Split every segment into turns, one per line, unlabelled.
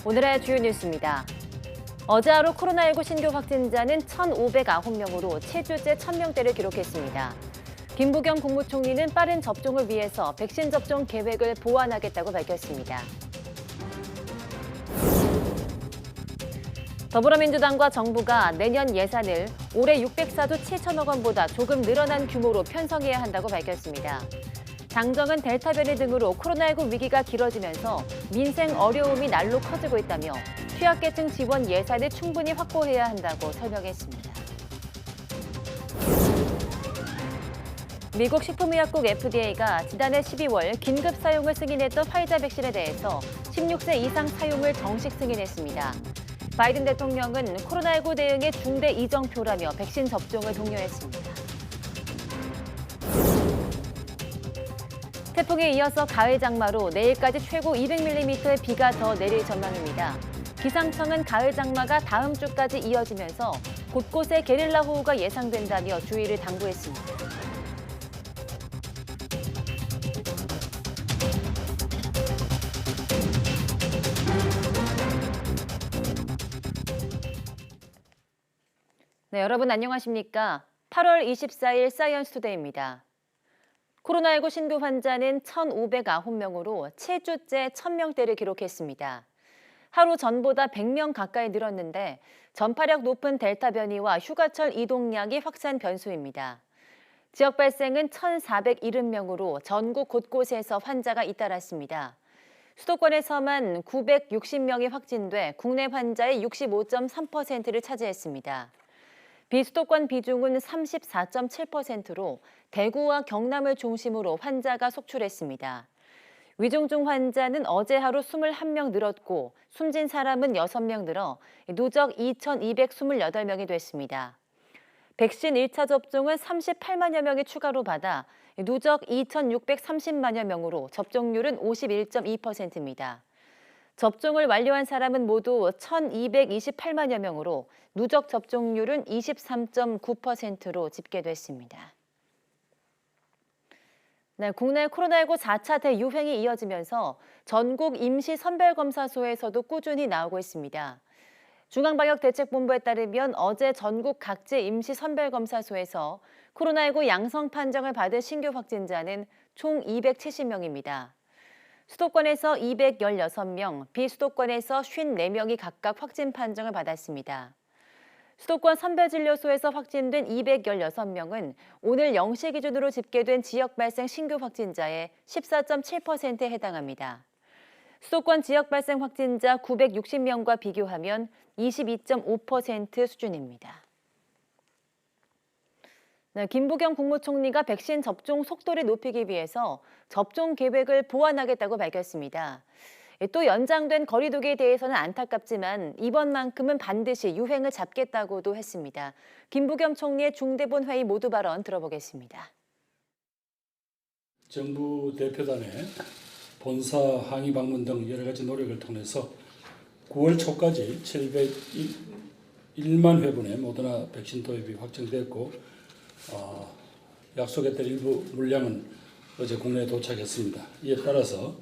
오늘의 주요 뉴스입니다. 어제 하루 코로나19 신규 확진자는 1,509명으로 7주째 1,000명대를 기록했습니다. 김부겸 국무총리는 빠른 접종을 위해서 백신 접종 계획을 보완하겠다고 밝혔습니다. 더불어민주당과 정부가 내년 예산을 올해 604조 7천억 원보다 조금 늘어난 규모로 편성해야 한다고 밝혔습니다. 당정은 델타 변이 등으로 코로나19 위기가 길어지면서 민생 어려움이 날로 커지고 있다며 취약계층 지원 예산을 충분히 확보해야 한다고 설명했습니다. 미국 식품의약국 FDA가 지난해 12월 긴급 사용을 승인했던 화이자 백신에 대해서 16세 이상 사용을 정식 승인했습니다. 바이든 대통령은 코로나19 대응의 중대 이정표라며 백신 접종을 독려했습니다. 태풍에 이어서 가을 장마로 내일까지 최고 200mm의 비가 더 내릴 전망입니다. 기상청은 가을 장마가 다음 주까지 이어지면서 곳곳에 게릴라 호우가 예상된다며 주의를 당부했습니다. 네, 여러분 안녕하십니까? 8월 24일 사이언스 투데이입니다. 코로나19 신규 환자는 1,509명으로 7주째 1,000명대를 기록했습니다. 하루 전보다 100명 가까이 늘었는데 전파력 높은 델타 변이와 휴가철 이동량이 확산 변수입니다. 지역 발생은 1,470명으로 전국 곳곳에서 환자가 잇따랐습니다. 수도권에서만 960명이 확진돼 국내 환자의 65.3%를 차지했습니다. 비수도권 비중은 34.7%로 대구와 경남을 중심으로 환자가 속출했습니다. 위중증 환자는 어제 하루 21명 늘었고 숨진 사람은 6명 늘어 누적 2,228명이 됐습니다. 백신 1차 접종은 38만여 명이 추가로 받아 누적 2,630만여 명으로 접종률은 51.2%입니다. 접종을 완료한 사람은 모두 1,228만여 명으로 누적 접종률은 23.9%로 집계됐습니다. 네, 국내 코로나19 4차 대유행이 이어지면서 전국 임시선별검사소에서도 꾸준히 나오고 있습니다. 중앙방역대책본부에 따르면 어제 전국 각지 임시선별검사소에서 코로나19 양성 판정을 받은 신규 확진자는 총 270명입니다. 수도권에서 216명, 비수도권에서 54명이 각각 확진 판정을 받았습니다. 수도권 선별진료소에서 확진된 216명은 오늘 0시 기준으로 집계된 지역 발생 신규 확진자의 14.7%에 해당합니다. 수도권 지역 발생 확진자 960명과 비교하면 22.5% 수준입니다. 네, 김부겸 국무총리가 백신 접종 속도를 높이기 위해서 접종 계획을 보완하겠다고 밝혔습니다. 또 연장된 거리 두기에 대해서는 안타깝지만 이번만큼은 반드시 유행을 잡겠다고도 했습니다. 김부겸 총리의 중대본 회의 모두 발언 들어보겠습니다.
정부 대표단의 본사 항의 방문 등 여러 가지 노력을 통해서 9월 초까지 701만 회분의 모더나 백신 도입이 확정됐고 약속했던 일부 물량은 어제 국내에 도착했습니다. 이에 따라서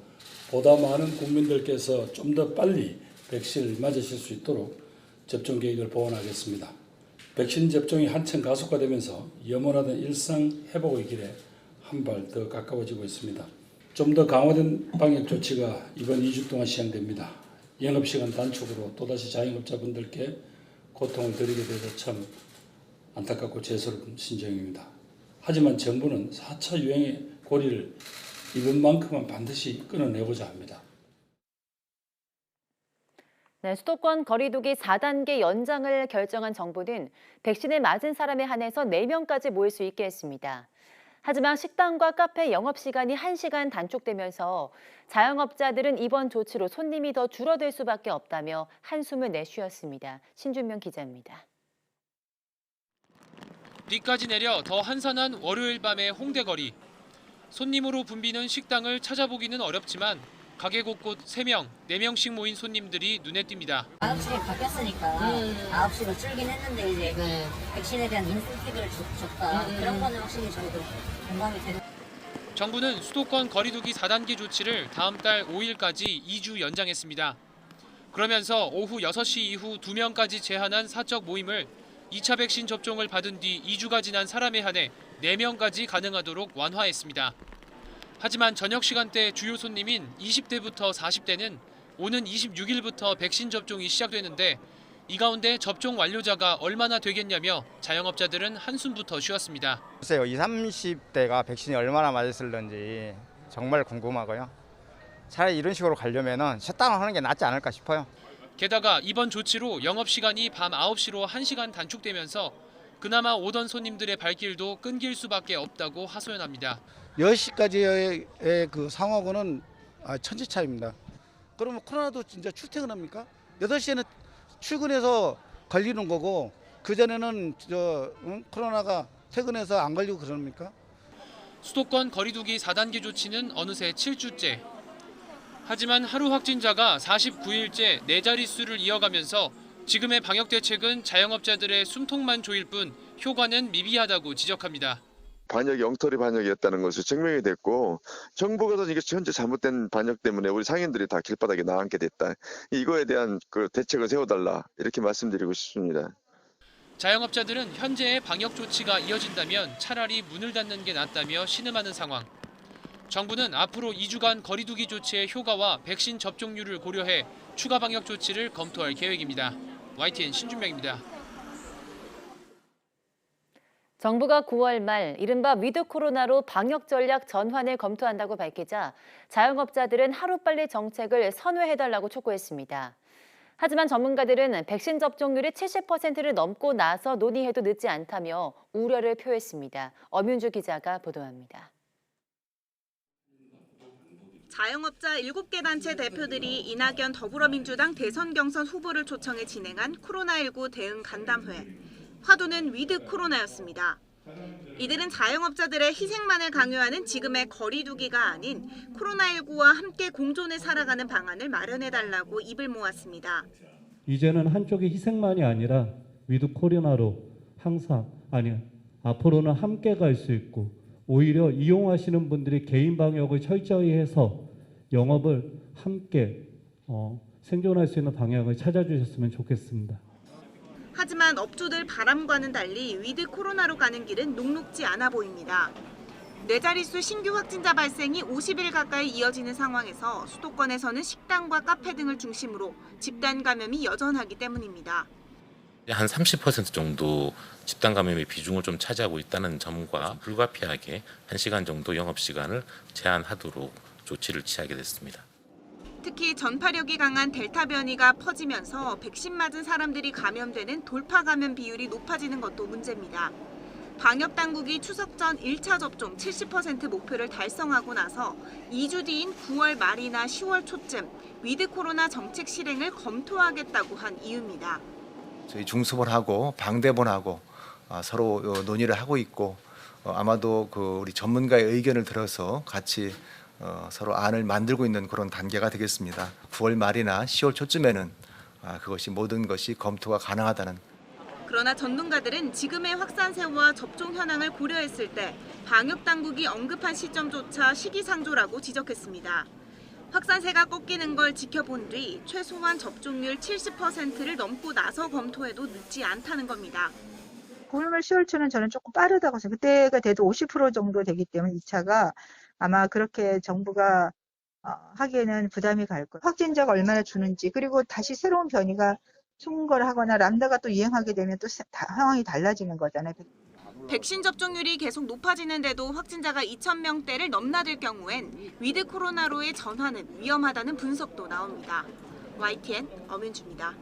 보다 많은 국민들께서 좀 더 빨리 백신을 맞으실 수 있도록 접종 계획을 보완하겠습니다. 백신 접종이 한층 가속화되면서 염원하던 일상 회복의 길에 한 발 더 가까워지고 있습니다. 좀 더 강화된 방역 조치가 이번 2주 동안 시행됩니다. 영업시간 단축으로 또다시 자영업자분들께 고통을 드리게 돼서 참 안타깝고 죄스러운 심정입니다. 하지만 정부는 4차 유행의 고리를 이번만큼은 반드시 끊어내고자 합니다.
네, 수도권 거리두기 4단계 연장을 결정한 정부는 백신을 맞은 사람에 한해서 4명까지 모일 수 있게 했습니다. 하지만 식당과 카페 영업시간이 1시간 단축되면서 자영업자들은 이번 조치로 손님이 더 줄어들 수밖에 없다며 한숨을 내쉬었습니다. 신준명 기자입니다.
비까지 내려 더 한산한 월요일 밤의 홍대 거리. 손님으로 붐비는 식당을 찾아보기는 어렵지만 가게 곳곳 3명, 4명씩 모인 손님들이 눈에 띕니다.
9시에 바뀌었으니까 9시로 줄긴 했는데 이제 백신에 대한 인센티브를 줬다. 그런 거는 확실히 저희도 공감이 되는.
정부는 수도권 거리두기 4단계 조치를 다음 달 5일까지 2주 연장했습니다. 그러면서 오후 6시 이후 2명까지 제한한 사적 모임을 2차 백신 접종을 받은 뒤 2주가 지난 사람에 한해 4명까지 가능하도록 완화했습니다. 하지만 저녁 시간대 주요 손님인 20대부터 40대는 오는 26일부터 백신 접종이 시작되는데 이 가운데 접종 완료자가 얼마나 되겠냐며 자영업자들은 한숨부터 쉬었습니다.
글쎄요, 20, 30대가 백신이 얼마나 맞았을런지 정말 궁금하고요. 차라리 이런 식으로 가려면 셧다운 하는 게 낫지 않을까 싶어요.
게다가 이번 조치로 영업시간이 밤 9시로 1시간 단축되면서 그나마 오던 손님들의 발길도 끊길 수밖에 없다고 하소연합니다.
10시까지의 그 상황은 천지 차이입니다. 그러면 코로나도 진짜 출퇴근합니까? 8시에는 출근해서 걸리는 거고 그전에는 코로나가 퇴근해서 안 걸리고 그럽니까?
수도권 거리두기 4단계 조치는 어느새 7주째. 하지만 하루 확진자가 49일째 4자릿수를 이어가면서 지금의 방역 대책은 자영업자들의 숨통만 조일 뿐 효과는 미비하다고 지적합니다.
반역이 엉터리 반역이었다는 것이 증명이 됐고 정부가 이게 현재 잘못된 반역 때문에 우리 상인들이 다 길바닥에 나앉게 됐다. 이거에 대한 그 대책을 세워달라 이렇게 말씀드리고 싶습니다.
자영업자들은 현재의 방역 조치가 이어진다면 차라리 문을 닫는 게 낫다며 신음하는 상황. 정부는 앞으로 2주간 거리두기 조치의 효과와 백신 접종률을 고려해 추가 방역 조치를 검토할 계획입니다. YTN 신준명입니다.
정부가 9월 말 이른바 위드 코로나로 방역 전략 전환을 검토한다고 밝히자 자영업자들은 하루빨리 정책을 선회해달라고 촉구했습니다. 하지만 전문가들은 백신 접종률이 70%를 넘고 나서 논의해도 늦지 않다며 우려를 표했습니다. 엄윤주 기자가 보도합니다.
자영업자 7개 단체 대표들이 이낙연 더불어민주당 대선 경선 후보를 초청해 진행한 코로나19 대응 간담회. 화두는 위드 코로나였습니다. 이들은 자영업자들의 희생만을 강요하는 지금의 거리두기가 아닌 코로나19와 함께 공존해 살아가는 방안을 마련해달라고 입을 모았습니다.
이제는 한쪽의 희생만이 아니라 위드 코로나로 앞으로는 함께 갈 수 있고 오히려 이용하시는 분들이 개인 방역을 철저히 해서 영업을 함께 생존할 수 있는 방향을 찾아주셨으면 좋겠습니다.
하지만 업주들 바람과는 달리 위드 코로나로 가는 길은 녹록지 않아 보입니다. 4자릿수 신규 확진자 발생이 50일 가까이 이어지는 상황에서 수도권에서는 식당과 카페 등을 중심으로 집단 감염이 여전하기 때문입니다.
한 30% 정도 집단 감염의 비중을 좀 차지하고 있다는 점과 불가피하게 1시간 정도 영업시간을 제한하도록 조치를 취하게 됐습니다.
특히 전파력이 강한 델타 변이가 퍼지면서 백신 맞은 사람들이 감염되는 돌파 감염 비율이 높아지는 것도 문제입니다. 방역 당국이 추석 전 1차 접종 70% 목표를 달성하고 나서 2주 뒤인 9월 말이나 10월 초쯤 위드 코로나 정책 실행을 검토하겠다고 한 이유입니다.
저희 중수본하고 방대본하고 서로 논의를 하고 있고 아마도 우리 전문가의 의견을 들어서 같이 서로 안을 만들고 있는 그런 단계가 되겠습니다. 9월 말이나 10월 초쯤에는 그것이 모든 것이 검토가 가능하다는.
그러나 전문가들은 지금의 확산세와 접종 현황을 고려했을 때 방역 당국이 언급한 시점조차 시기상조라고 지적했습니다. 확산세가 꺾이는 걸 지켜본 뒤 최소한 접종률 70%를 넘고 나서 검토해도 늦지 않다는 겁니다.
9월 말 10월 초는 저는 조금 빠르다고 해서 그때가 돼도 50% 정도 되기 때문에 2차가 아마 그렇게 정부가 하기에는 부담이 갈 거예요. 확진자가 얼마나 주는지 그리고 다시 새로운 변이가 충돌하거나 람다가 또 유행하게 되면 또 상황이 달라지는 거잖아요.
백신 접종률이 계속 높아지는데도 확진자가 2,000명대를 넘나들 경우엔 위드 코로나로의 전환은 위험하다는 분석도 나옵니다. YTN 엄윤주입니다.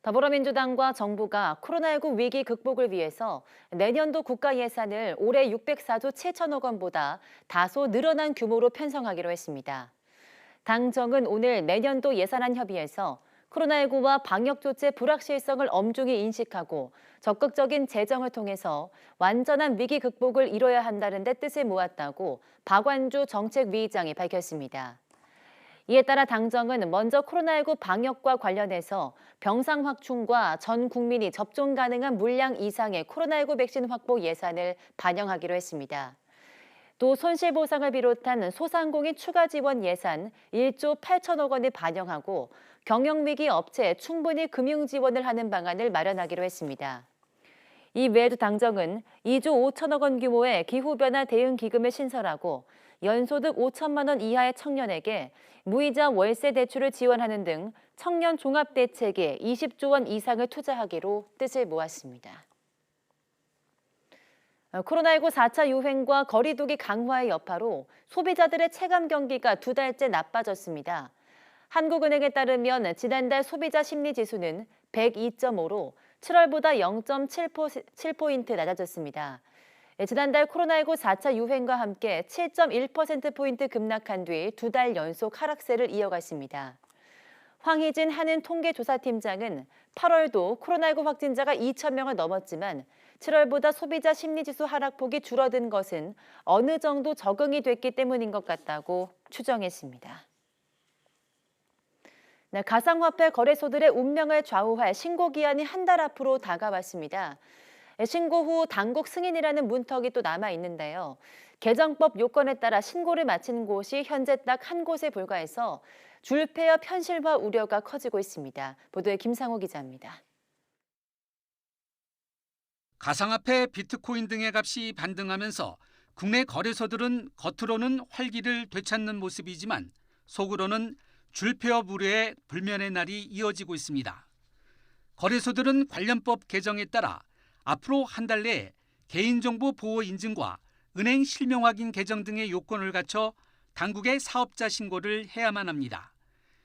더불어민주당과 정부가 코로나19 위기 극복을 위해서 내년도 국가 예산을 올해 604조 7천억 원보다 다소 늘어난 규모로 편성하기로 했습니다. 당정은 오늘 내년도 예산안 협의에서 코로나19와 방역조치의 불확실성을 엄중히 인식하고 적극적인 재정을 통해서 완전한 위기 극복을 이뤄야 한다는 데 뜻을 모았다고 박완주 정책위의장이 밝혔습니다. 이에 따라 당정은 먼저 코로나19 방역과 관련해서 병상 확충과 전 국민이 접종 가능한 물량 이상의 코로나19 백신 확보 예산을 반영하기로 했습니다. 또 손실보상을 비롯한 소상공인 추가 지원 예산 1조 8천억 원을 반영하고 경영위기 업체에 충분히 금융 지원을 하는 방안을 마련하기로 했습니다. 이 외에도 당정은 2조 5천억 원 규모의 기후변화 대응 기금을 신설하고 연소득 5천만 원 이하의 청년에게 무이자 월세 대출을 지원하는 등 청년 종합대책에 20조 원 이상을 투자하기로 뜻을 모았습니다. 코로나19 4차 유행과 거리 두기 강화의 여파로 소비자들의 체감 경기가 2달째 나빠졌습니다. 한국은행에 따르면 지난달 소비자 심리지수는 102.5로 7월보다 0.7포인트 낮아졌습니다. 지난달 코로나19 4차 유행과 함께 7.1%포인트 급락한 뒤 2달 연속 하락세를 이어갔습니다. 황희진 한은통계조사팀장은 8월도 코로나19 확진자가 2천 명을 넘었지만 7월보다 소비자 심리지수 하락폭이 줄어든 것은 어느 정도 적응이 됐기 때문인 것 같다고 추정했습니다. 네, 가상화폐 거래소들의 운명을 좌우할 신고 기한이 한 달 앞으로 다가왔습니다. 신고 후 당국 승인이라는 문턱이 또 남아 있는데요. 개정법 요건에 따라 신고를 마친 곳이 현재 딱 한 곳에 불과해서 줄폐업 현실화 우려가 커지고 있습니다. 보도에 김상호 기자입니다.
가상화폐 비트코인 등의 값이 반등하면서 국내 거래소들은 겉으로는 활기를 되찾는 모습이지만 속으로는 줄폐업 우려의 불면의 날이 이어지고 있습니다. 거래소들은 관련법 개정에 따라 앞으로 한 달 내에 개인정보 보호 인증과 은행 실명 확인 개정 등의 요건을 갖춰 당국에 사업자 신고를 해야만 합니다.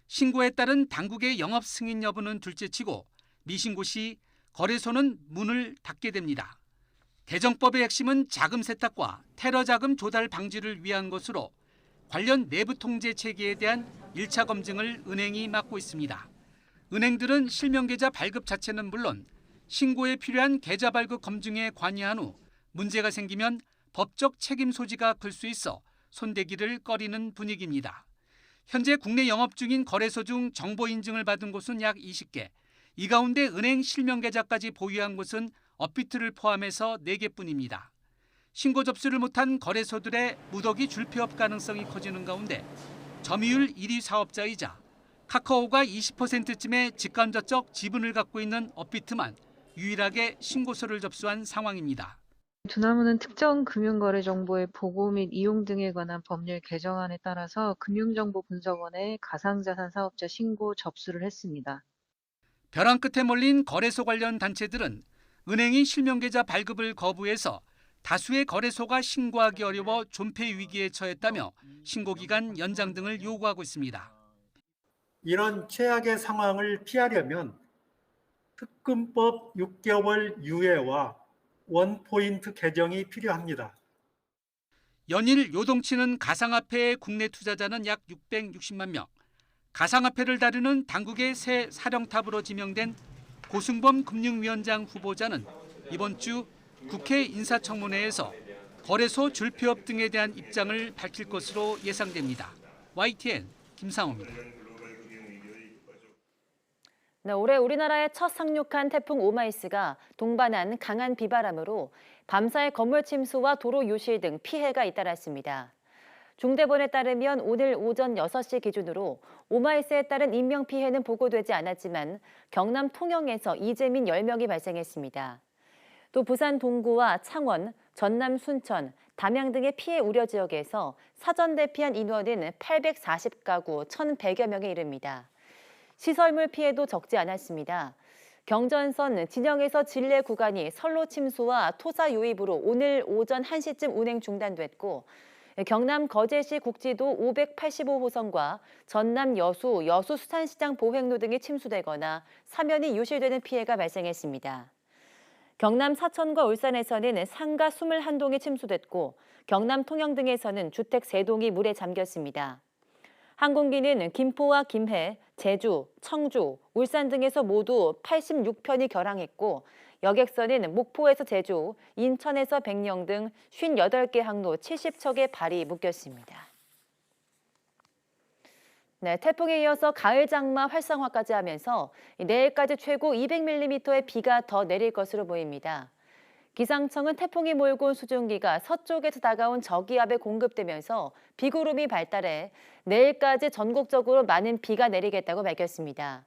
신고에 따른 당국의 영업 승인 여부는 둘째치고 미신고 시 거래소는 문을 닫게 됩니다. 개정법의 핵심은 자금 세탁과 테러 자금 조달 방지를 위한 것으로 관련 내부 통제 체계에 대한 1차 검증을 은행이 맡고 있습니다. 은행들은 실명 계좌 발급 자체는 물론 신고에 필요한 계좌 발급 검증에 관여한 후 문제가 생기면 법적 책임 소지가 클 수 있어 손대기를 꺼리는 분위기입니다. 현재 국내 영업 중인 거래소 중 정보 인증을 받은 곳은 약 20개, 이 가운데 은행 실명 계좌까지 보유한 곳은 업비트를 포함해서 4개뿐입니다. 신고 접수를 못한 거래소들의 무더기 줄폐업 가능성이 커지는 가운데 점유율 1위 사업자이자 카카오가 20%쯤의 직간접적 지분을 갖고 있는 업비트만 유일하게 신고서를 접수한 상황입니다.
두나무는 특정 금융거래 정보의 보고 및 이용 등에 관한 법률 개정안에 따라서 금융정보분석원에 가상자산 사업자 신고 접수를 했습니다.
벼랑 끝에 몰린 거래소 관련 단체들은 은행이 실명계좌 발급을 거부해서 다수의 거래소가 신고하기 어려워 존폐 위기에 처했다며 신고기간 연장 등을 요구하고 있습니다.
이런 최악의 상황을 피하려면 특근법 6개월 유예와 원포인트 개정이 필요합니다.
연일 요동치는 가상화폐의 국내 투자자는 약 660만 명. 가상화폐를 다루는 당국의 새 사령탑으로 지명된 고승범 금융위원장 후보자는 이번 주 국회 인사청문회에서 거래소 줄폐업 등에 대한 입장을 밝힐 것으로 예상됩니다. YTN 김상호입니다.
네, 올해 우리나라에 첫 상륙한 태풍 오마이스가 동반한 강한 비바람으로 밤사이 건물 침수와 도로 유실 등 피해가 잇따랐습니다. 중대본에 따르면 오늘 오전 6시 기준으로 오마이스에 따른 인명피해는 보고되지 않았지만 경남 통영에서 이재민 10명이 발생했습니다. 또 부산 동구와 창원, 전남 순천, 담양 등의 피해 우려 지역에서 사전 대피한 인원은 840가구 1,100여 명에 이릅니다. 시설물 피해도 적지 않았습니다. 경전선 진영에서 진례 구간이 선로 침수와 토사 유입으로 오늘 오전 1시쯤 운행 중단됐고 경남 거제시 국지도 585호선과 전남 여수, 여수수산시장 보행로 등이 침수되거나 사면이 유실되는 피해가 발생했습니다. 경남 사천과 울산에서는 상가 21동이 침수됐고 경남 통영 등에서는 주택 3동이 물에 잠겼습니다. 항공기는 김포와 김해, 제주, 청주, 울산 등에서 모두 86편이 결항했고 여객선은 목포에서 제주, 인천에서 백령 등 58개 항로 70척의 발이 묶였습니다. 네, 태풍에 이어서 가을 장마 활성화까지 하면서 내일까지 최고 200mm의 비가 더 내릴 것으로 보입니다. 기상청은 태풍이 몰고 온 수증기가 서쪽에서 다가온 저기압에 공급되면서 비구름이 발달해 내일까지 전국적으로 많은 비가 내리겠다고 밝혔습니다.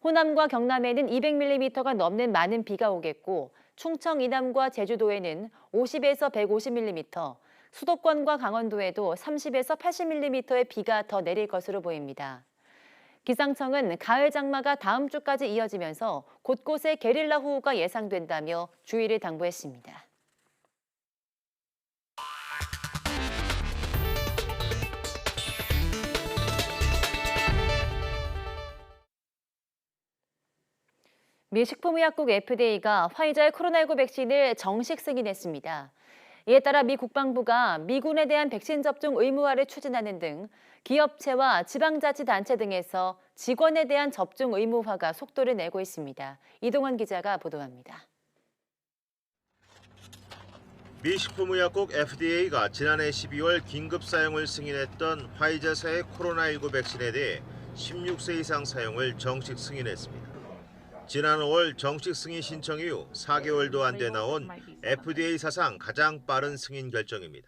호남과 경남에는 200mm가 넘는 많은 비가 오겠고 충청 이남과 제주도에는 50에서 150mm, 수도권과 강원도에도 30에서 80mm의 비가 더 내릴 것으로 보입니다. 기상청은 가을 장마가 다음 주까지 이어지면서 곳곳에 게릴라 호우가 예상된다며 주의를 당부했습니다. 미 식품의약국 FDA가 화이자의 코로나19 백신을 정식 승인했습니다. 이에 따라 미 국방부가 미군에 대한 백신 접종 의무화를 추진하는 등 기업체와 지방자치단체 등에서 직원에 대한 접종 의무화가 속도를 내고 있습니다. 이동환 기자가 보도합니다.
미 식품의약국 FDA가 지난해 12월 긴급 사용을 승인했던 화이자사의 코로나19 백신에 대해 16세 이상 사용을 정식 승인했습니다. 지난 5월 정식 승인 신청 이후 4개월도 안 돼 나온 FDA 사상 가장 빠른 승인 결정입니다.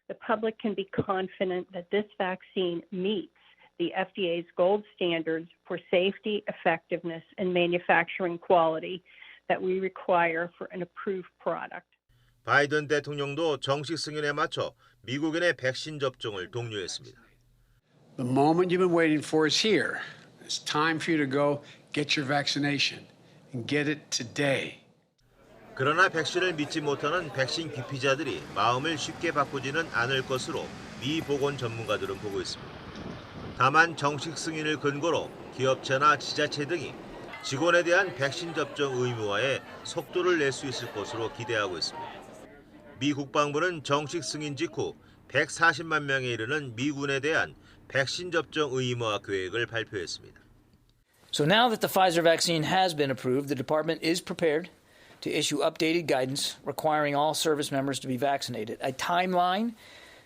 The public can be confident that this vaccine meets the FDA's gold standards for safety, effectiveness, and manufacturing quality that we require for an approved product.
바이든 대통령도 정식 승인에 맞춰 미국인의 백신 접종을 독려했습니다.
The moment you've been waiting for is here. It's time for you to go get your vaccination and get it today.
그러나 백신을 믿지 못하는 백신 기피자들이 마음을 쉽게 바꾸지는 않을 것으로 미 보건 전문가들은 보고 있습니다. 다만 정식 승인을 근거로 기업체나 지자체 등이 직원에 대한 백신 접종 의무화에 속도를 낼 수 있을 것으로 기대하고 있습니다. 미 국방부는 정식 승인 직후 140만 명에 이르는 미군에 대한 백신 접종 의무화 계획을 발표했습니다.
So now that the Pfizer vaccine has been approved, the department is prepared to issue updated guidance requiring all service members to be vaccinated. A timeline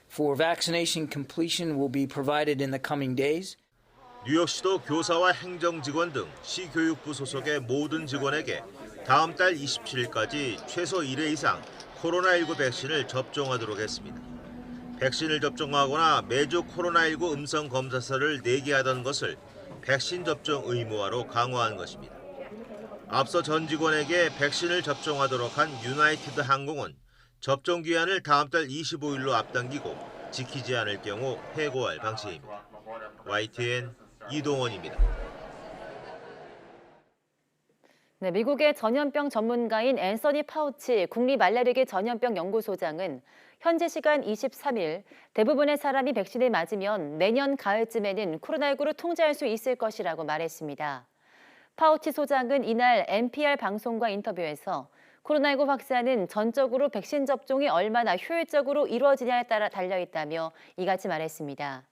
for vaccination completion will be provided in the coming days.
뉴욕시도 교사와 행정직원 등 시교육부 소속의 모든 직원에게 다음 달 27일까지 최소 1회 이상 코로나19 백신을 접종하도록 했습니다. 백신을 접종하거나 매주 코로나19 음성 검사서를 내게 하던 것을 백신 접종 의무화로 강화한 것입니다. 앞서 전 직원에게 백신을 접종하도록 한 유나이티드 항공은 접종 기한을 다음 달 25일로 앞당기고 지키지 않을 경우 해고할 방침입니다. YTN 이동원입니다.
네, 미국의 전염병 전문가인 앤서니 파우치 국립알레르기 전염병 연구소장은 현지 시간 23일 대부분의 사람이 백신을 맞으면 내년 가을쯤에는 코로나19를 통제할 수 있을 것이라고 말했습니다. 파우치 소장은 이날 NPR 방송과 인터뷰에서 코로나19 확산은 전적으로 백신 접종이 얼마나 효율적으로 이루어지냐에 따라 달려있다며 이같이 말했습니다.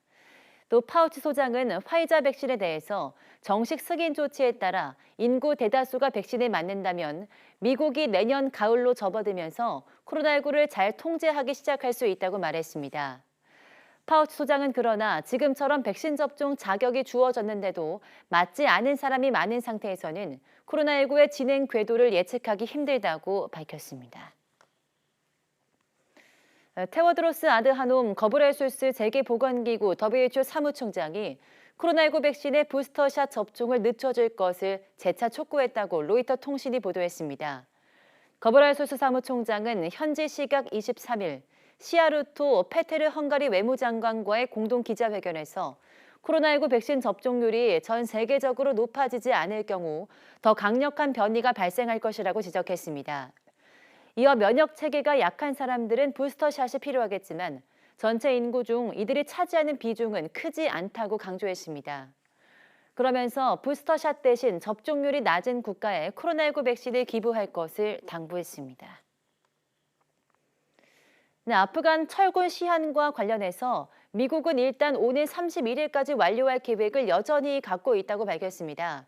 또 파우치 소장은 화이자 백신에 대해서 정식 승인 조치에 따라 인구 대다수가 백신을 맞는다면 미국이 내년 가을로 접어들면서 코로나19를 잘 통제하기 시작할 수 있다고 말했습니다. 파우치 소장은 그러나 지금처럼 백신 접종 자격이 주어졌는데도 맞지 않은 사람이 많은 상태에서는 코로나19의 진행 궤도를 예측하기 힘들다고 밝혔습니다. 테워드로스 아드하놈 거브레수스 세계보건기구 WHO 사무총장이 코로나19 백신의 부스터샷 접종을 늦춰줄 것을 재차 촉구했다고 로이터 통신이 보도했습니다. 거브레수스 사무총장은 현지 시각 23일 시아루토 페테르 헝가리 외무장관과의 공동 기자회견에서 코로나19 백신 접종률이 전 세계적으로 높아지지 않을 경우 더 강력한 변이가 발생할 것이라고 지적했습니다. 이어 면역 체계가 약한 사람들은 부스터샷이 필요하겠지만 전체 인구 중 이들이 차지하는 비중은 크지 않다고 강조했습니다. 그러면서 부스터샷 대신 접종률이 낮은 국가에 코로나19 백신을 기부할 것을 당부했습니다. 네, 아프간 철군 시한과 관련해서 미국은 일단 오늘 31일까지 완료할 계획을 여전히 갖고 있다고 밝혔습니다.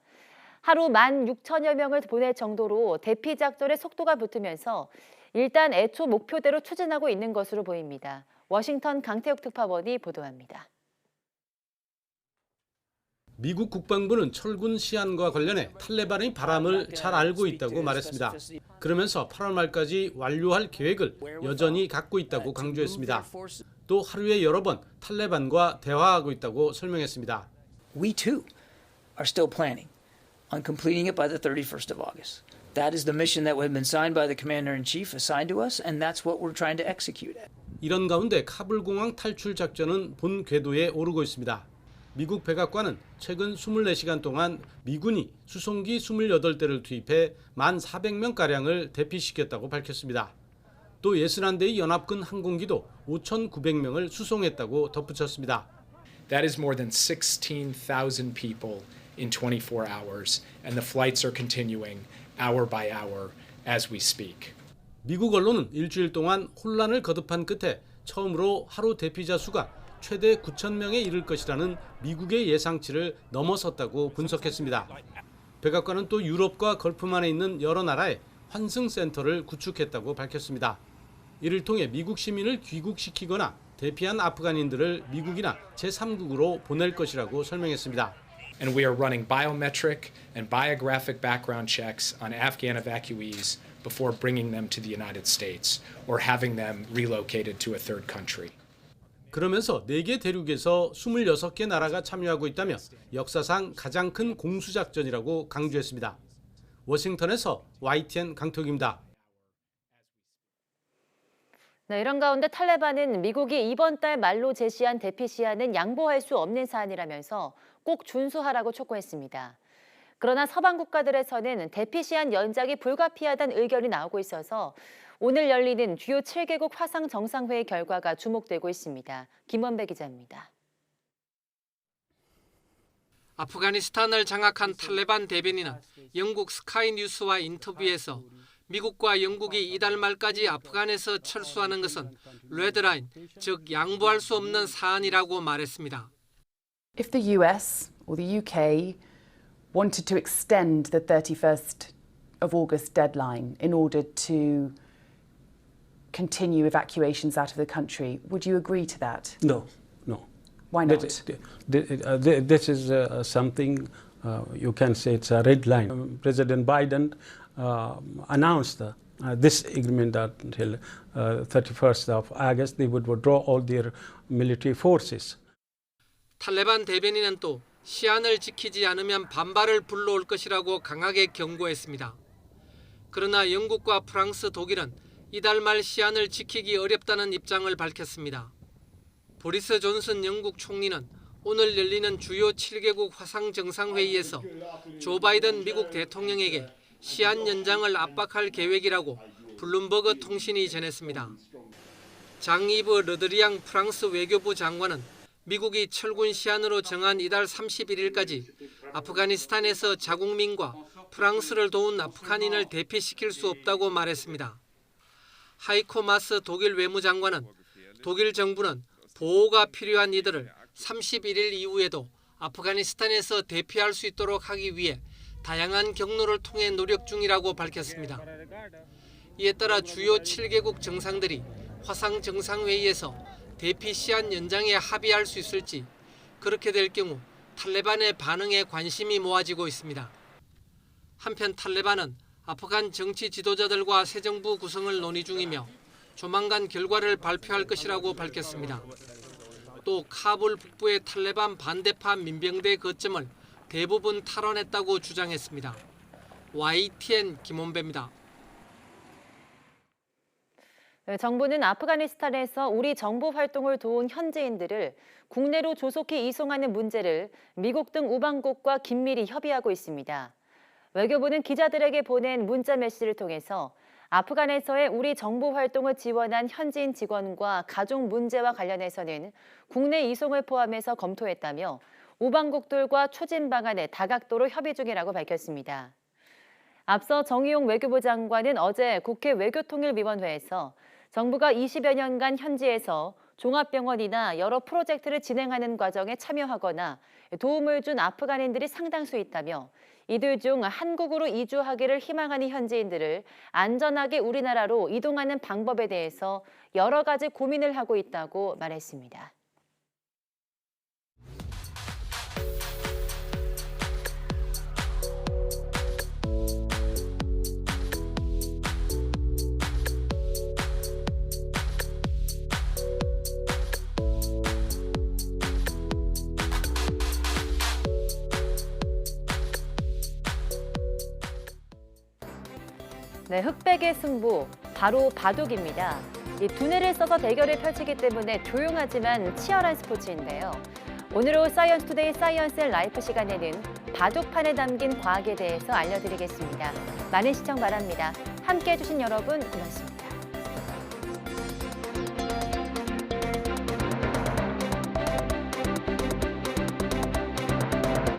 하루 16,000여 명을 보낼 정도로 대피 작전에 속도가 붙으면서 일단 애초 목표대로 추진하고 있는 것으로 보입니다. 워싱턴 강태욱 특파원이 보도합니다.
미국 국방부는 철군 시안과 관련해 탈레반의 바람을 잘 알고 있다고 말했습니다. 그러면서 8월 말까지 완료할 계획을 여전히 갖고 있다고 강조했습니다. 또 하루에 여러 번 탈레반과 대화하고 있다고 설명했습니다.
We too are still planning on completing it by the 31st of August. That is the mission that had been signed by the Commander-in-Chief assigned to us, and that's what we're trying to execute.
이런 가운데 카불 공항 탈출 작전은 본 궤도에 오르고 있습니다. 미국 백악관은 최근 24시간 동안 미군이 수송기 28대를 투입해 1,400명가량을 대피시켰다고 밝혔습니다. 또 61대의 연합군 항공기도 5,900명을 수송했다고 덧붙였습니다.
That is more than 16,000 people in 24 hours, and the flights are continuing hour by hour as we speak.
미국 언론은 일주일 동안 혼란을 거듭한 끝에 처음으로 하루 대피자 수가 최대 9,000명에 이를 것이라는 미국의 예상치를 넘어섰다고 분석했습니다. 백악관은 또 유럽과 걸프만에 있는 여러 나라에 환승센터를 구축했다고 밝혔습니다. 이를 통해 미국 시민을 귀국시키거나 대피한 아프간인들을 미국이나 제3국으로 보낼 것이라고 설명했습니다.
And we are running biometric and biographic background checks on Afghan evacuees before bringing them to the United States or having them relocated to a third country.
그러면서 4개 대륙에서 26개 나라가 참여하고 있다며 역사상 가장 큰 공수작전이라고 강조했습니다. 워싱턴에서 YTN 강태욱입니다.
네, 이런 가운데 탈레반은 미국이 이번 달 말로 제시한 대피 시한은 양보할 수 없는 사안이라면서 꼭 준수하라고 촉구했습니다. 그러나 서방 국가들에서는 대피 시한 연장이 불가피하다는 의견이 나오고 있어서 오늘 열리는 주요 7개국 화상 정상회의 결과가 주목되고 있습니다. 김원배 기자입니다.
아프가니스탄을 장악한 탈레반 대변인은 영국 스카이 뉴스와 인터뷰에서 미국과 영국이 이달 말까지 아프간에서 철수하는 것은 레드라인, 즉 양보할 수 없는 사안이라고 말했습니다.
If the US or the UK wanted to extend the 31st of August deadline in order to continue evacuations out of the country, would you agree to that?
No, no.
Why not?
This is something you can say it's a red line. President Biden announced this agreement that until 31st of August they would withdraw all their military forces.
탈레반 대변인은 또 시한을 지키지 않으면 반발을 불러올 것이라고 강하게 경고했습니다. 그러나 영국과 프랑스, 독일은 이달 말 시한을 지키기 어렵다는 입장을 밝혔습니다. 보리스 존슨 영국 총리는 오늘 열리는 주요 7개국 화상 정상회의에서 조 바이든 미국 대통령에게 시한 연장을 압박할 계획이라고 블룸버그 통신이 전했습니다. 장 이브 르드리앙 프랑스 외교부 장관은 미국이 철군 시한으로 정한 이달 31일까지 아프가니스탄에서 자국민과 프랑스를 도운 아프간인을 대피시킬 수 없다고 말했습니다. 하이코 마스 독일 외무장관은 독일 정부는 보호가 필요한 이들을 31일 이후에도 아프가니스탄에서 대피할 수 있도록 하기 위해 다양한 경로를 통해 노력 중이라고 밝혔습니다. 이에 따라 주요 7개국 정상들이 화상 정상회의에서 대피 시한 연장에 합의할 수 있을지, 그렇게 될 경우 탈레반의 반응에 관심이 모아지고 있습니다. 한편 탈레반은 아프간 정치 지도자들과 새 정부 구성을 논의 중이며 조만간 결과를 발표할 것이라고 밝혔습니다. 또 카불 북부의 탈레반 반대파 민병대 거점을 대부분 탈환했다고 주장했습니다. YTN 김원배입니다.
정부는 아프가니스탄에서 우리 정부 활동을 도운 현지인들을 국내로 조속히 이송하는 문제를 미국 등 우방국과 긴밀히 협의하고 있습니다. 외교부는 기자들에게 보낸 문자 메시지를 통해서 아프간에서의 우리 정부 활동을 지원한 현지인 직원과 가족 문제와 관련해서는 국내 이송을 포함해서 검토했다며 우방국들과 추진 방안에 다각도로 협의 중이라고 밝혔습니다. 앞서 정의용 외교부 장관은 어제 국회 외교통일위원회에서 정부가 20여 년간 현지에서 종합병원이나 여러 프로젝트를 진행하는 과정에 참여하거나 도움을 준 아프간인들이 상당수 있다며 이들 중 한국으로 이주하기를 희망하는 현지인들을 안전하게 우리나라로 이동하는 방법에 대해서 여러 가지 고민을 하고 있다고 말했습니다. 네, 흑백의 승부, 바로 바둑입니다. 이 두뇌를 써서 대결을 펼치기 때문에 조용하지만 치열한 스포츠인데요. 오늘 사이언스 투데이 사이언스 앤 라이프 시간에는 바둑판에 담긴 과학에 대해서 알려드리겠습니다. 많은 시청 바랍니다. 함께해 주신 여러분 고맙습니다.